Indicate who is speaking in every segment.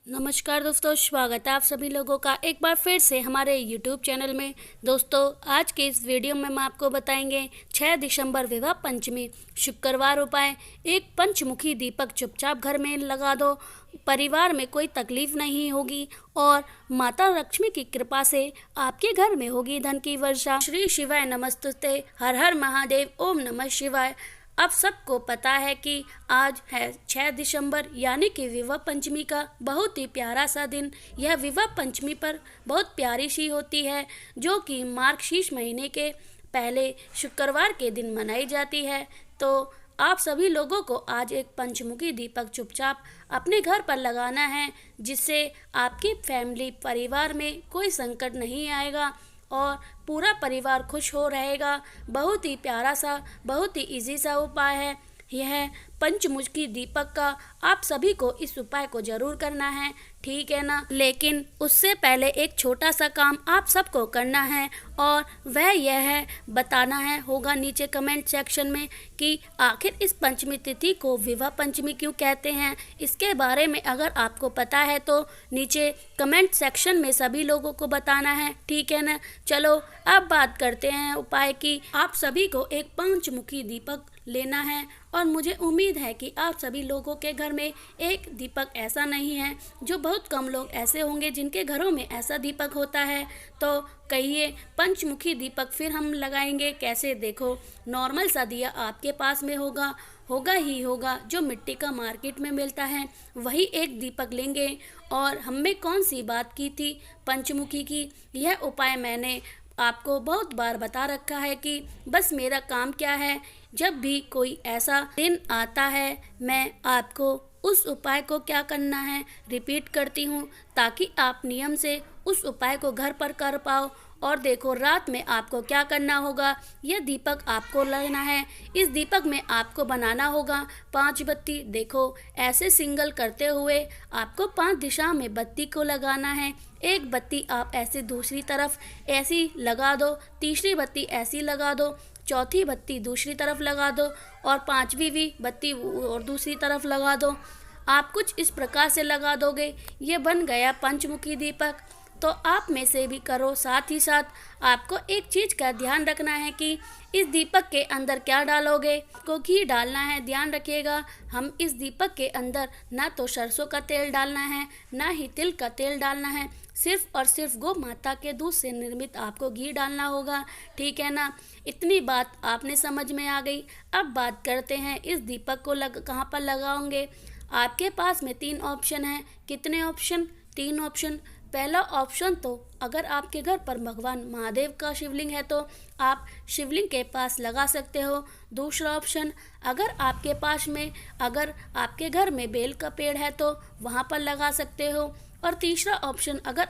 Speaker 1: नमस्कार दोस्तों, स्वागत है आप सभी लोगों का एक बार फिर से हमारे YouTube चैनल में। दोस्तों, आज के इस वीडियो में हम आपको बताएंगे 6 दिसंबर विवाह पंचमी शुक्रवार उपाय। एक पंचमुखी दीपक चुपचाप घर में लगा दो, परिवार में कोई तकलीफ नहीं होगी और माता लक्ष्मी की कृपा से आपके घर में होगी धन की वर्षा। श्री शिवाय नमस्तुते, हर हर महादेव, ओम नमः शिवाय। अब सबको पता है कि आज है 6 दिसंबर यानी कि विवाह पंचमी का बहुत ही प्यारा सा दिन। यह विवाह पंचमी पर बहुत प्यारी सी होती है, जो कि मार्गशीर्ष महीने के पहले शुक्रवार के दिन मनाई जाती है। तो आप सभी लोगों को आज एक पंचमुखी दीपक चुपचाप अपने घर पर लगाना है, जिससे आपकी फैमिली परिवार में कोई संकट नहीं आएगा और पूरा परिवार खुश हो रहेगा। बहुत ही प्यारा सा, बहुत ही इजी सा उपाय है यह पंचमुखी दीपक का। आप सभी को इस उपाय को जरूर करना है, ठीक है ना। लेकिन उससे पहले एक छोटा सा काम आप सबको करना है और वह यह है, बताना है होगा नीचे कमेंट सेक्शन में कि आखिर इस पंचमी तिथि को विवाह पंचमी क्यों कहते हैं। इसके बारे में अगर आपको पता है तो नीचे कमेंट सेक्शन में सभी लोगों को बताना है, ठीक है ना। चलो अब बात करते हैं उपाय की। आप सभी को एक पंचमुखी दीपक लेना है और मुझे उम्मीद है कि आप सभी लोगों के घर में एक दीपक ऐसा नहीं है। जो बहुत कम लोग ऐसे होंगे जिनके घरों में ऐसा दीपक होता है। तो कहिए पंचमुखी दीपक फिर हम लगाएंगे कैसे। देखो, नॉर्मल सा दिया आपके पास में होगा ही होगा, जो मिट्टी का मार्केट में मिलता है वही एक दीपक लेंगे। और हमने कौन सी बात की थी पंचमुखी की, यह उपाय मैंने आपको बहुत बार बता रखा है कि बस मेरा काम क्या है, जब भी कोई ऐसा दिन आता है मैं आपको उस उपाय को क्या करना है रिपीट करती हूँ, ताकि आप नियम से उस उपाय को घर पर कर पाओ। और देखो, रात में आपको क्या करना होगा, यह दीपक आपको लेना है। इस दीपक में आपको बनाना होगा 5 बत्ती। देखो, ऐसे सिंगल करते हुए आपको 5 दिशा में बत्ती को लगाना है। एक बत्ती आप ऐसे दूसरी तरफ ऐसी लगा दो, तीसरी बत्ती ऐसी लगा दो, चौथी बत्ती दूसरी तरफ लगा दो और 5वीं भी बत्ती और दूसरी तरफ लगा दो। आप कुछ इस प्रकार से लगा दोगे, ये बन गया पंचमुखी दीपक। तो आप में से भी करो। साथ ही साथ आपको एक चीज़ का ध्यान रखना है कि इस दीपक के अंदर क्या डालोगे, को घी डालना है। ध्यान रखिएगा, हम इस दीपक के अंदर ना तो सरसों का तेल डालना है, ना ही तिल का तेल डालना है। सिर्फ और सिर्फ गौ माता के दूध से निर्मित आपको घी डालना होगा, ठीक है ना। इतनी बात आपने समझ में आ गई। अब बात करते हैं इस दीपक को कहाँ पर लगाओगे। आपके पास में 3 ऑप्शन है। कितने ऑप्शन? 3 ऑप्शन। पहला ऑप्शन, तो अगर आपके घर पर भगवान महादेव का शिवलिंग है तो आप शिवलिंग के पास लगा सकते हो। दूसरा ऑप्शन, अगर आपके घर में बेल का पेड़ है तो वहाँ पर लगा सकते हो। और तीसरा ऑप्शन, अगर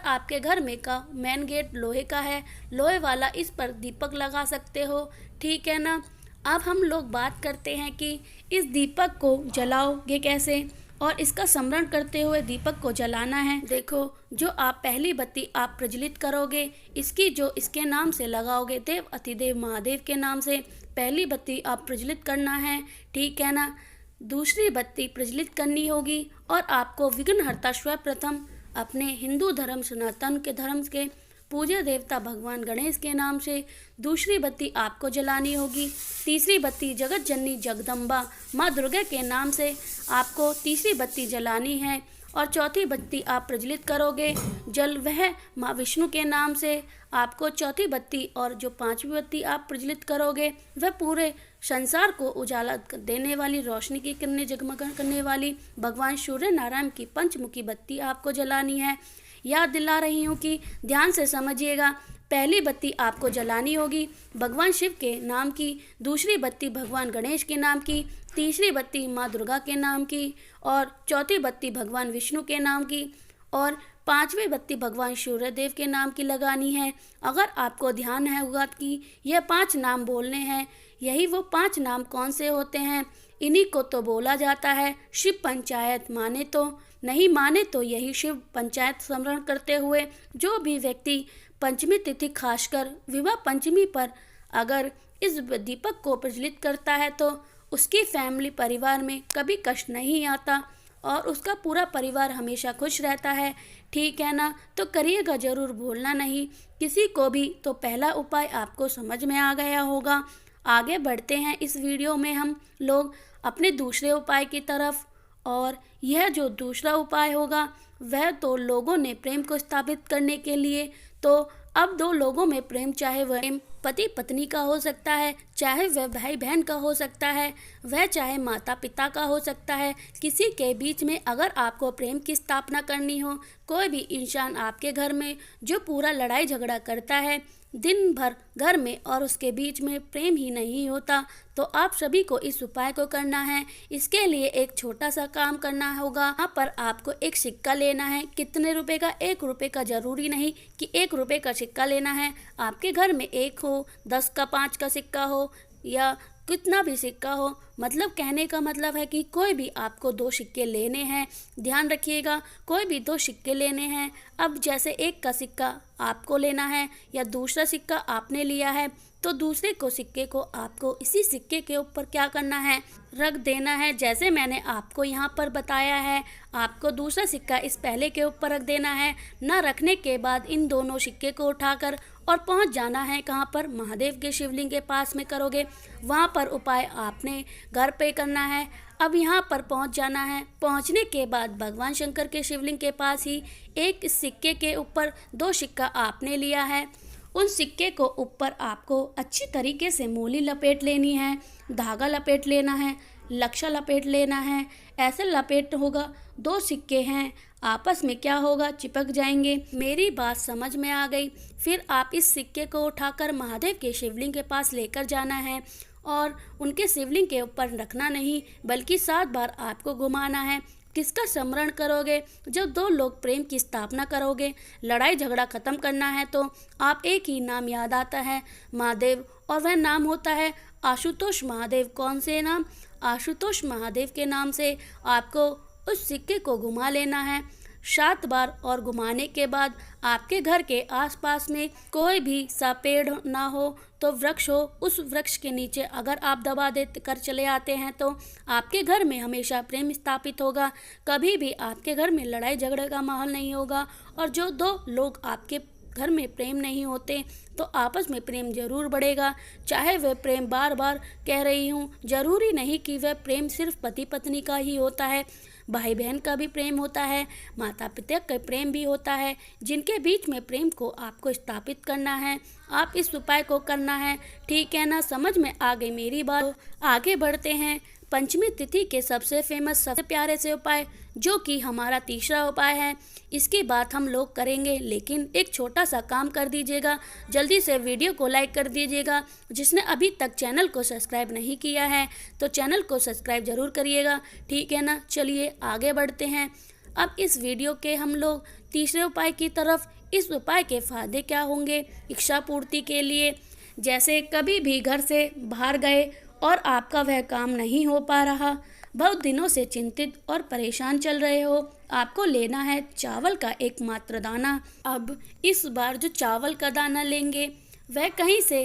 Speaker 1: आपके घर में का मेन गेट लोहे का है, लोहे वाला, इस पर दीपक लगा सकते हो, ठीक है ना। अब हम लोग बात करते हैं कि इस दीपक को जलाओगे कैसे और इसका स्मरण करते हुए दीपक को जलाना है। देखो, जो आप पहली बत्ती आप प्रज्वलित करोगे, इसके नाम से लगाओगे, देव अतिदेव महादेव के नाम से पहली बत्ती आप प्रज्वलित करना है, ठीक है ना। दूसरी बत्ती प्रज्वलित करनी होगी और आपको विघ्नहर्ता सर्वप्रथम अपने हिंदू धर्म सनातन के धर्म के पूज्य देवता भगवान गणेश के नाम से दूसरी बत्ती आपको जलानी होगी। तीसरी बत्ती जगत जननी जगदम्बा माँ दुर्गा के नाम से आपको तीसरी बत्ती जलानी है। और चौथी बत्ती आप प्रज्वलित करोगे जल, वह माँ विष्णु के नाम से आपको चौथी बत्ती, और जो 5वीं बत्ती आप प्रज्वलित करोगे वह पूरे संसार को उजाला देने वाली, रोशनी की किरणें जगमग करने वाली भगवान सूर्य नारायण की पंचमुखी बत्ती आपको जलानी है। याद दिला रही हूँ कि ध्यान से समझिएगा। पहली बत्ती आपको जलानी होगी भगवान शिव के नाम की, दूसरी बत्ती भगवान गणेश के नाम की, तीसरी बत्ती माँ दुर्गा के नाम की, और चौथी बत्ती भगवान विष्णु के नाम की, और 5वीं बत्ती भगवान सूर्यदेव के नाम की लगानी है। अगर आपको ध्यान है होगा कि यह 5 नाम बोलने हैं, यही वो 5 नाम कौन से होते हैं, इन्हीं को तो बोला जाता है शिव पंचायत। माने तो नहीं माने तो यही शिव पंचायत स्मरण करते हुए जो भी व्यक्ति पंचमी तिथि खासकर विवाह पंचमी पर अगर इस दीपक को प्रज्वलित करता है तो उसकी फैमिली परिवार में कभी कष्ट नहीं आता और उसका पूरा परिवार हमेशा खुश रहता है। ठीक है ना? तो करिएगा ज़रूर, भूलना नहीं किसी को भी। तो पहला उपाय आपको समझ में आ गया होगा। आगे बढ़ते हैं इस वीडियो में हम लोग अपने दूसरे उपाय की तरफ। और यह जो दूसरा उपाय होगा वह तो लोगों ने प्रेम को स्थापित करने के लिए, तो अब दो लोगों में प्रेम, चाहे वह पति पत्नी का हो सकता है, चाहे वह भाई बहन का हो सकता है, वह चाहे माता पिता का हो सकता है, किसी के बीच में अगर आपको प्रेम की स्थापना करनी हो, कोई भी इंसान आपके घर में जो पूरा लड़ाई झगड़ा करता है दिन भर घर में और उसके बीच में प्रेम ही नहीं होता, तो आप सभी को इस उपाय को करना है। इसके लिए एक छोटा सा काम करना होगा। यहाँ पर आपको एक सिक्का लेना है। कितने रुपए का? 1 रुपये का। जरूरी नहीं कि 1 रुपये का सिक्का लेना है। आपके घर में 1 हो, 10 का, 5 का सिक्का हो या कितना भी सिक्का हो, मतलब कहने का मतलब है कि कोई भी आपको 2 सिक्के लेने हैं। ध्यान रखिएगा, कोई भी 2 सिक्के लेने हैं। अब जैसे 1 का सिक्का आपको लेना है या दूसरा सिक्का आपने लिया है, तो दूसरे को सिक्के को आपको इसी सिक्के के ऊपर क्या करना है? रख देना है। जैसे मैंने आपको यहाँ पर बताया है, आपको दूसरा सिक्का इस पहले के ऊपर रख देना है। न रखने के बाद इन दोनों सिक्के को उठाकर और पहुँच जाना है कहाँ पर? महादेव के शिवलिंग के पास में करोगे। वहाँ पर उपाय आपने घर पे करना है। अब यहाँ पर पहुँच जाना है। पहुँचने के बाद भगवान शंकर के शिवलिंग के पास ही एक सिक्के के ऊपर 2 सिक्का आपने लिया है। उन सिक्के को ऊपर आपको अच्छी तरीके से मूली लपेट लेनी है, धागा लपेट लेना है, लक्षा लपेट लेना है। ऐसे लपेट होगा, 2 सिक्के हैं आपस में क्या होगा? चिपक जाएंगे। मेरी बात समझ में आ गई? फिर आप इस सिक्के को उठाकर महादेव के शिवलिंग के पास लेकर जाना है और उनके शिवलिंग के ऊपर रखना नहीं, बल्कि 7 बार आपको घुमाना है। किसका स्मरण करोगे? जब 2 लोग प्रेम की स्थापना करोगे, लड़ाई झगड़ा खत्म करना है, तो आप एक ही नाम याद आता है, महादेव, और वह नाम होता है आशुतोष महादेव। कौन से नाम? आशुतोष महादेव के नाम से आपको उस सिक्के को घुमा लेना है 7 बार। और घुमाने के बाद आपके घर के आसपास में कोई भी सा पेड़ ना हो तो वृक्ष हो, उस वृक्ष के नीचे अगर आप दबा दे कर चले आते हैं तो आपके घर में हमेशा प्रेम स्थापित होगा। कभी भी आपके घर में लड़ाई झगड़े का माहौल नहीं होगा। और जो 2 लोग आपके घर में प्रेम नहीं होते तो आपस में प्रेम जरूर बढ़ेगा। चाहे वह प्रेम, बार बार कह रही हूँ, जरूरी नहीं कि वह प्रेम सिर्फ पति पत्नी का ही होता है, भाई बहन का भी प्रेम होता है, माता पिता का प्रेम भी होता है। जिनके बीच में प्रेम को आपको स्थापित करना है, आप इस उपाय को करना है। ठीक है ना? समझ में आ गई मेरी बात? आगे बढ़ते हैं पंचमी तिथि के सबसे फेमस, सबसे प्यारे से उपाय, जो कि हमारा तीसरा उपाय है। इसकी बात हम लोग करेंगे, लेकिन एक छोटा सा काम कर दीजिएगा, जल्दी से वीडियो को लाइक कर दीजिएगा। जिसने अभी तक चैनल को सब्सक्राइब नहीं किया है तो चैनल को सब्सक्राइब जरूर करिएगा। ठीक है ना? चलिए आगे बढ़ते हैं। अब इस वीडियो के हम लोग तीसरे उपाय की तरफ। इस उपाय के फायदे क्या होंगे इच्छा पूर्ति के लिए? जैसे कभी भी घर से बाहर गए और आपका वह काम नहीं हो पा रहा, बहुत दिनों से चिंतित और परेशान चल रहे हो, आपको लेना है चावल का एकमात्र दाना। अब इस बार जो चावल का दाना लेंगे वह कहीं से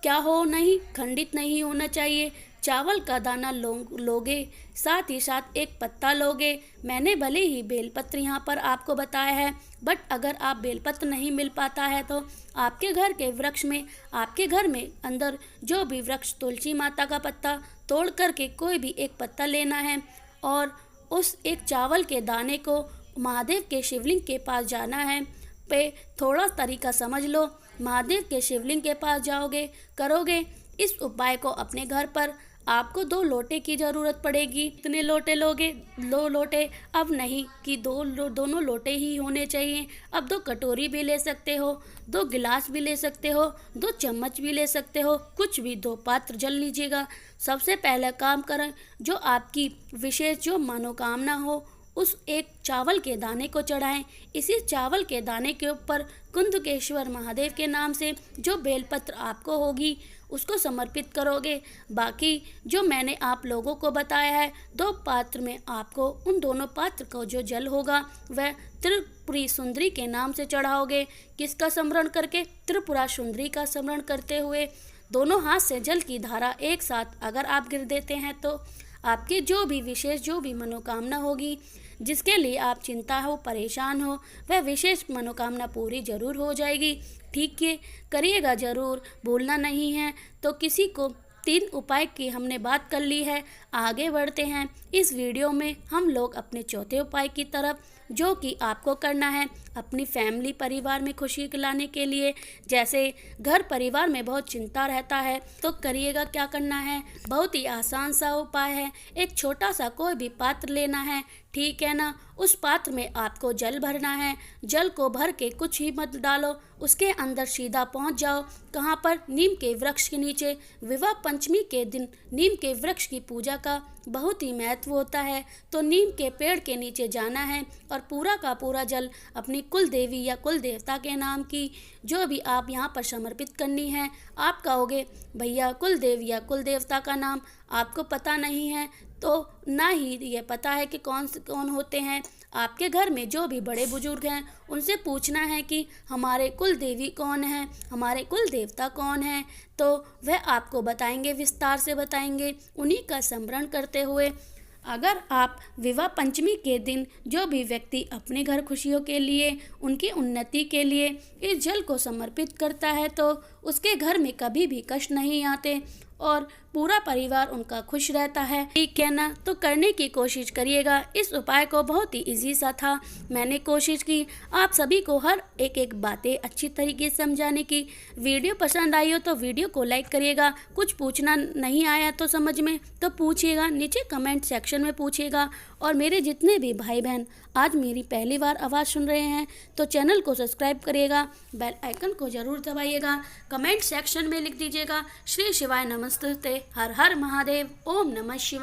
Speaker 1: क्या हो नहीं, खंडित नहीं होना चाहिए। चावल का दाना लोगे, साथ ही साथ एक पत्ता लोगे। मैंने भले ही बेलपत्र यहाँ पर आपको बताया है, बट अगर आप बेलपत्र नहीं मिल पाता है तो आपके घर के वृक्ष में, आपके घर में अंदर जो भी वृक्ष, तुलसी माता का पत्ता तोड़ करके कोई भी एक पत्ता लेना है और उस एक चावल के दाने को महादेव के शिवलिंग के पास जाना है। पे थोड़ा तरीका समझ लो। महादेव के शिवलिंग के पास जाओगे, करोगे इस उपाय को अपने घर पर। आपको 2 लोटे की ज़रूरत पड़ेगी। कितने लोटे लोगे? 2 लोटे। अब नहीं कि दोनों लोटे ही होने चाहिए। अब 2 कटोरी भी ले सकते हो, 2 गिलास भी ले सकते हो, 2 चम्मच भी ले सकते हो, कुछ भी 2 पात्र जल लीजिएगा। सबसे पहला काम करें, जो आपकी विशेष जो मनोकामना हो उस एक चावल के दाने को चढ़ाएं। इसी चावल के दाने के ऊपर कुंदकेश्वर महादेव के नाम से जो बेलपत्र आपको होगी उसको समर्पित करोगे। बाकी जो मैंने आप लोगों को बताया है, 2 पात्र में आपको उन दोनों पात्र को जो जल होगा वह त्रिपुरी सुंदरी के नाम से चढ़ाओगे। किसका स्मरण करके? त्रिपुरा सुंदरी का स्मरण करते हुए दोनों हाथ से जल की धारा एक साथ अगर आप गिर देते हैं तो आपके जो भी विशेष जो भी मनोकामना होगी, जिसके लिए आप चिंता हो, परेशान हो, वह विशेष मनोकामना पूरी जरूर हो जाएगी। ठीक है, करिएगा ज़रूर, भूलना नहीं है। तो किसी को 3 उपाय की हमने बात कर ली है। आगे बढ़ते हैं इस वीडियो में हम लोग अपने चौथे उपाय की तरफ, जो कि आपको करना है अपनी फैमिली परिवार में खुशी लाने के लिए। जैसे घर परिवार में बहुत चिंता रहता है तो करिएगा क्या करना है, बहुत ही आसान सा उपाय है। एक छोटा सा कोई भी पात्र लेना है, ठीक है ना। उस पात्र में आपको जल भरना है। जल को भर के कुछ ही मत डालो, उसके अंदर सीधा पहुंच जाओ। कहाँ पर? नीम के वृक्ष के नीचे। विवाह पंचमी के दिन नीम के वृक्ष की पूजा का बहुत ही महत्व होता है। तो नीम के पेड़ के नीचे जाना है और पूरा का पूरा जल अपनी कुल देवी या कुल देवता के नाम की जो भी आप यहाँ पर समर्पित करनी है। आप कहोगे भैया कुल देवी या कुल देवता का नाम आपको पता नहीं है, तो ना ही ये पता है कि कौन होते हैं। आपके घर में जो भी बड़े बुजुर्ग हैं उनसे पूछना है कि हमारे कुल देवी कौन है, हमारे कुल देवता कौन है, तो वह आपको बताएंगे, विस्तार से बताएंगे। उन्हीं का स्मरण करते हुए अगर आप विवाह पंचमी के दिन जो भी व्यक्ति अपने घर खुशियों के लिए, उनकी उन्नति के लिए इस जल को समर्पित करता है तो उसके घर में कभी भी कष्ट नहीं आते और पूरा परिवार उनका खुश रहता है। ठीक है ना। तो करने की कोशिश करिएगा। इस उपाय को बहुत ही इजी सा था, मैंने कोशिश की आप सभी को हर एक बातें अच्छी तरीके से समझाने की। वीडियो पसंद आई हो तो वीडियो को लाइक करिएगा। कुछ पूछना नहीं आया तो समझ में तो पूछिएगा, नीचे कमेंट सेक्शन में पूछिएगा। और मेरे जितने भी भाई बहन आज मेरी पहली बार आवाज़ सुन रहे हैं तो चैनल को सब्सक्राइब करिएगा, बेल आइकन को ज़रूर दबाइएगा। कमेंट सेक्शन में लिख दीजिएगा श्री शिवाय नमस्ते, हर हर महादेव, ओम नमः शिवाय।